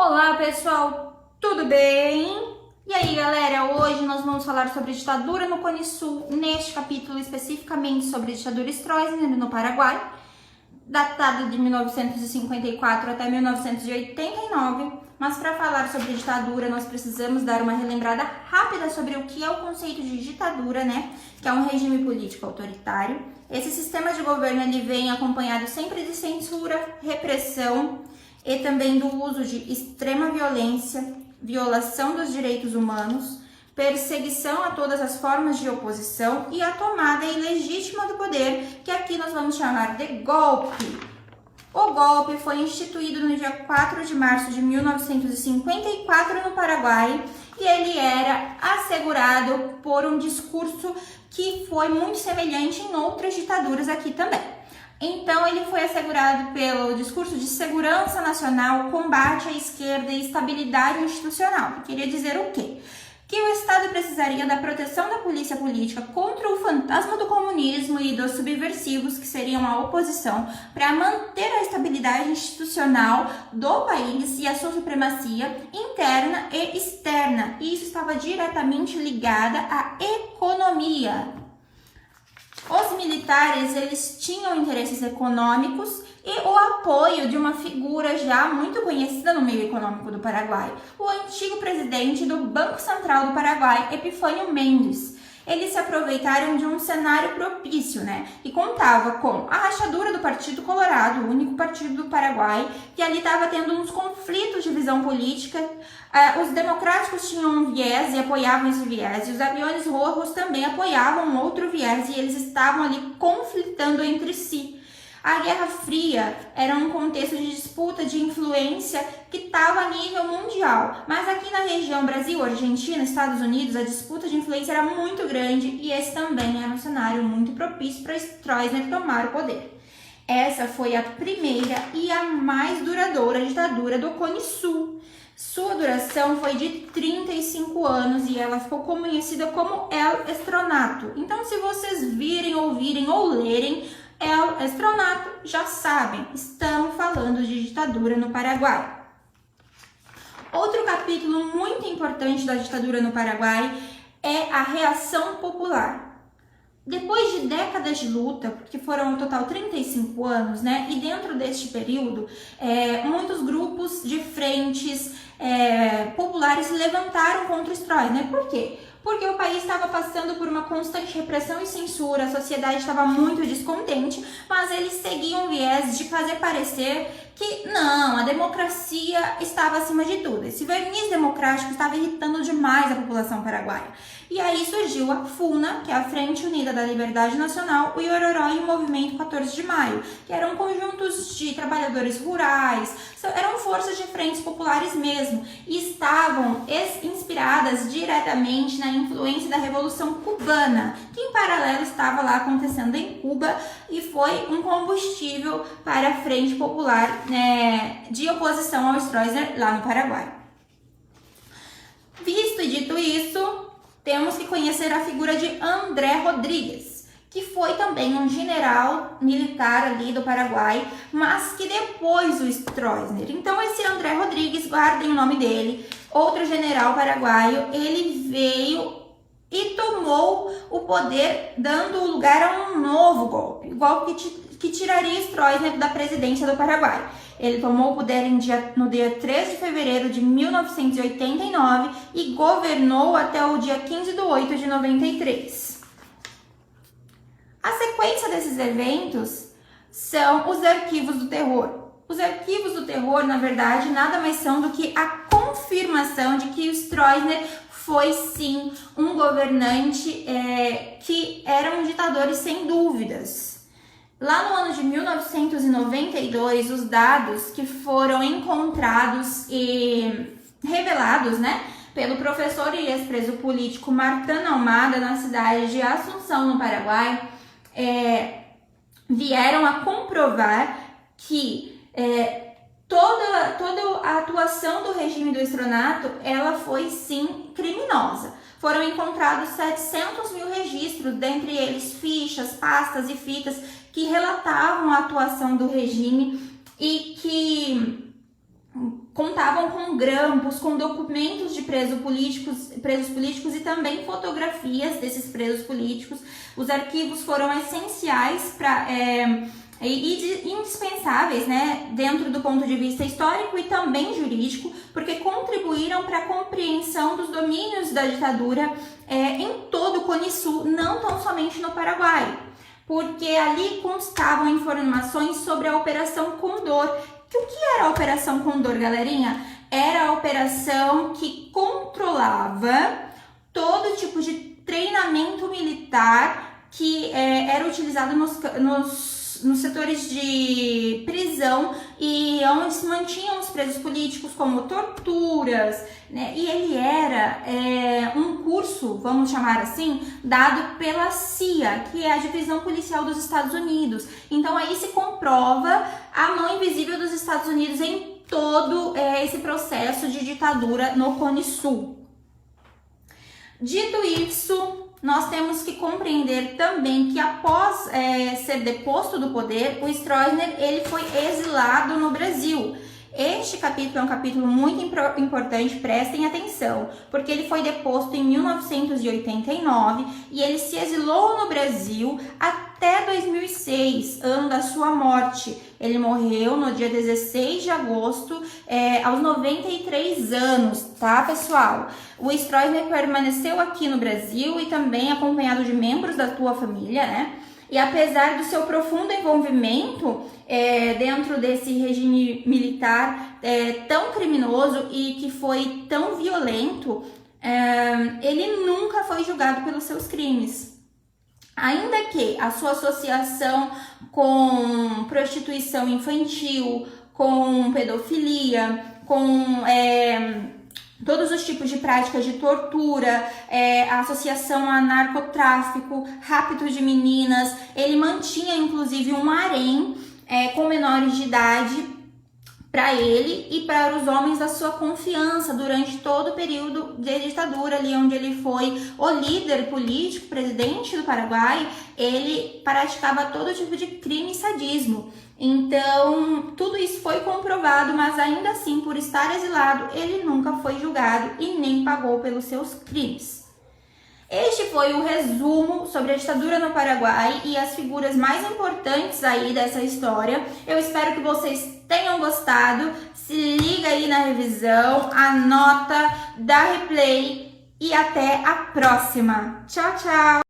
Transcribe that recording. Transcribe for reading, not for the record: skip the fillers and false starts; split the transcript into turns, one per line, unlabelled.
Olá pessoal, tudo bem? E aí galera, hoje nós vamos falar sobre ditadura no Cone Sul, neste capítulo especificamente sobre a ditadura Stroessner no Paraguai, datado de 1954 até 1989, mas para falar sobre ditadura nós precisamos dar uma relembrada rápida sobre o que é o conceito de ditadura, né? Que é um regime político autoritário. Esse sistema de governo ele vem acompanhado sempre de censura, repressão, e também do uso de extrema violência, violação dos direitos humanos, perseguição a todas as formas de oposição e a tomada ilegítima do poder, que aqui nós vamos chamar de golpe. O golpe foi instituído no dia 4 de março de 1954 no Paraguai e ele era assegurado por um discurso que foi muito semelhante em outras ditaduras aqui também. Então, ele foi assegurado pelo discurso de segurança nacional, combate à esquerda e estabilidade institucional. Que queria dizer o quê? Que o Estado precisaria da proteção da polícia política contra o fantasma do comunismo e dos subversivos, que seriam a oposição, para manter a estabilidade institucional do país e a sua supremacia interna e externa. E isso estava diretamente ligada à economia. Os militares, eles tinham interesses econômicos e o apoio de uma figura já muito conhecida no meio econômico do Paraguai, o antigo presidente do Banco Central do Paraguai, Epifânio Mendes. Eles se aproveitaram de um cenário propício, né? E contava com a rachadura do Partido Colorado, o único partido do Paraguai, que ali estava tendo uns conflitos de visão política. Os democráticos tinham um viés e apoiavam esse viés, e os aviões rojos também apoiavam um outro viés, e eles estavam ali conflitando entre si. A Guerra Fria era um contexto de disputa de influência que estava a nível mundial, mas aqui na região Brasil, Argentina, Estados Unidos, a disputa de influência era muito grande e esse também era um cenário muito propício para Stroessner tomar o poder. Essa foi a primeira e a mais duradoura ditadura do Cone Sul. Sua duração foi de 35 anos e ela ficou conhecida como El Estronato. Então, se vocês virem, ouvirem ou lerem El Estronato, já sabem, estamos falando de ditadura no Paraguai. Outro capítulo muito importante da ditadura no Paraguai é a reação popular. Depois de décadas de luta, porque foram no total 35 anos, né? E dentro deste período, muitos grupos de frentes populares se levantaram contra o Stroessner. Por quê? Porque o país estava passando por uma constante repressão e censura, a sociedade estava muito descontente, mas eles seguiam o viés de fazer parecer que não, a democracia estava acima de tudo. Esse verniz democrático estava irritando demais a população paraguaia. E aí surgiu a FUNA, que é a Frente Unida da Liberdade Nacional, o Iororó e o Movimento 14 de Maio, que eram conjuntos de trabalhadores rurais, eram forças de frentes populares mesmo, e estavam inspiradas diretamente na influência da Revolução Cubana, que em paralelo estava lá acontecendo em Cuba e foi um combustível para a Frente Popular de oposição ao Stroessner lá no Paraguai. Visto e dito isso, temos que conhecer a figura de André Rodrigues, que foi também um general militar ali do Paraguai, mas que depois do Stroessner. Então esse André Rodrigues, guardem o nome dele, outro general paraguaio, ele veio e tomou o poder, dando lugar a um novo golpe, o golpe que tiraria Stroessner da presidência do Paraguai. Ele tomou o poder no dia 3 de fevereiro de 1989 e governou até o dia 15 de 8 de 93. A sequência desses eventos são os arquivos do terror. Os arquivos do terror, na verdade, nada mais são do que a confirmação de que o Stroessner foi sim um governante que era um ditador sem dúvidas. Lá no ano de 1992, os dados que foram encontrados e revelados, né, pelo professor e ex-preso político Martán Almada na cidade de Assunção, no Paraguai, vieram a comprovar que toda a atuação do regime do Estronato, ela foi sim criminosa. Foram encontrados 700 mil registros, dentre eles fichas, pastas e fitas que relatavam a atuação do regime e que contavam com grampos, com documentos de presos políticos e também fotografias desses presos políticos. Os arquivos foram essenciais e indispensáveis, né, dentro do ponto de vista histórico e também jurídico, porque contribuíram para a compreensão dos domínios da ditadura em todo o Cone Sul, não tão somente no Paraguai, porque ali constavam informações sobre a Operação Condor. O que era a Operação Condor, galerinha? Era a operação que controlava todo tipo de treinamento militar que era utilizado nos setores de prisão e onde se mantinham os presos políticos, como torturas, né? E ele era um curso, vamos chamar assim, dado pela CIA, que é a Divisão Policial dos Estados Unidos. Então aí se comprova a mão invisível dos Estados Unidos em todo esse processo de ditadura no Cone Sul. Dito isso, nós temos que compreender também que após ser deposto do poder, o Stroessner ele foi exilado no Brasil. Este capítulo é um capítulo muito importante, prestem atenção, porque ele foi deposto em 1989 e ele se exilou no Brasil até 2006, ano da sua morte. Ele morreu no dia 16 de agosto, aos 93 anos, tá, pessoal? O Stroessner permaneceu aqui no Brasil e também acompanhado de membros da sua família, né? E apesar do seu profundo envolvimento dentro desse regime militar tão criminoso e que foi tão violento, ele nunca foi julgado pelos seus crimes. Ainda que a sua associação com prostituição infantil, com pedofilia, com todos os tipos de práticas de tortura, a associação a narcotráfico, rapto de meninas, ele mantinha inclusive um harém com menores de idade para ele e para os homens da sua confiança durante todo o período de ditadura, ali onde ele foi o líder político, presidente do Paraguai. Ele praticava todo tipo de crime e sadismo. Então, tudo isso foi comprovado, mas ainda assim, por estar exilado, ele nunca foi julgado e nem pagou pelos seus crimes. Este foi o resumo sobre a ditadura no Paraguai e as figuras mais importantes aí dessa história. Eu espero que vocês tenham gostado. Se liga aí na revisão, anota, dá replay e até a próxima. Tchau, tchau!